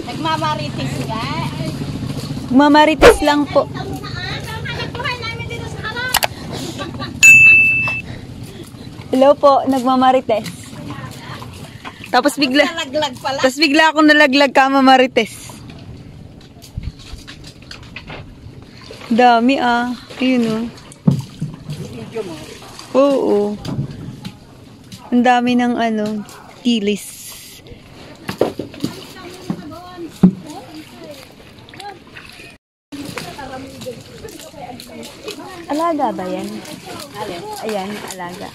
Nagmamarites nga. Mamarites lang po. Hello po, nagmamarites. Tapos bigla, Nalaglag pala. tapos bigla akong nalaglag ka, mamarites. Dami ah. Ayun oh. Oo. Ang dami ng ano, tilis. Alaga ba yan? Ayan, alaga.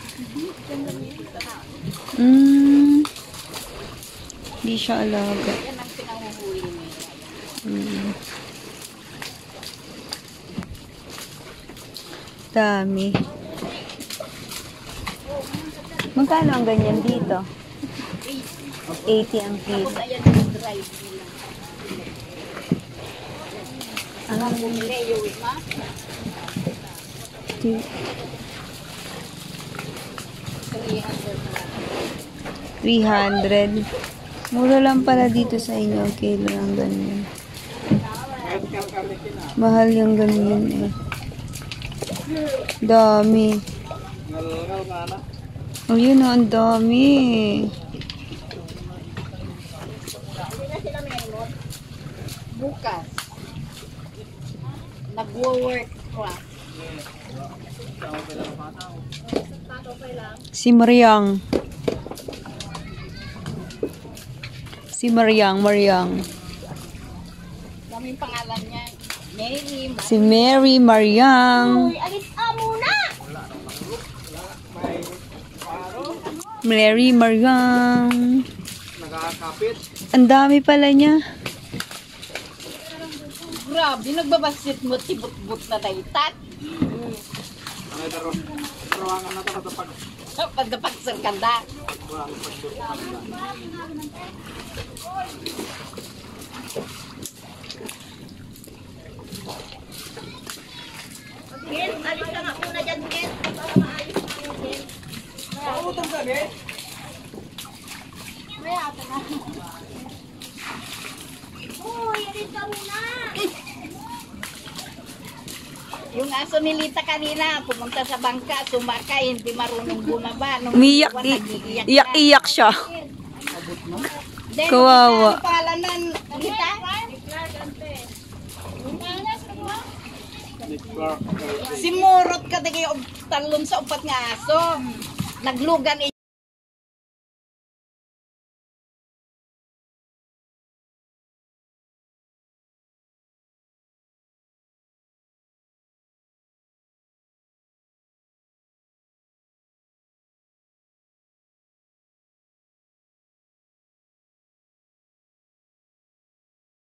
Hindi siya alaga. Yan ang pinahuhuli niya. Dami. Magkano ang ganyan dito? 80 ang kilo. Tapos ayan yung drive nila. Anong bumili yung ma? 300. Mura lang pala dito sa inyo ang kilo ng ganyan. Mahal yung ganyan eh. Dami. Oh, yun oh, ang dami. Bukas. Nag-work craft. Si Mariang. Si Mariang. Daming pangalan niya. Mary. Si Mary Mariang. Uy, alis ka muna! Mary Mariang. Nakakapit. Ang dami pala niya. Grabe, nagbabasit mo tibut-but na daytat. Ay, darawangan na ito natapag. Pagdapagsar kanda. Ken, alis ka nga muna dyan, Ken. Para maayos na yung Ken. Pautang ka, eh? Maya ata na. Uy, alis ka muna! Yung aso ni Lita kanina, pumunta sa bangka, sumakay, hindi marunong bumaba. Nung Umiyak, iyak siya. Then, Kawawa. ano pangalan ng Lita? Si Murot ka kayo talon sa upat nga aso. Naglugan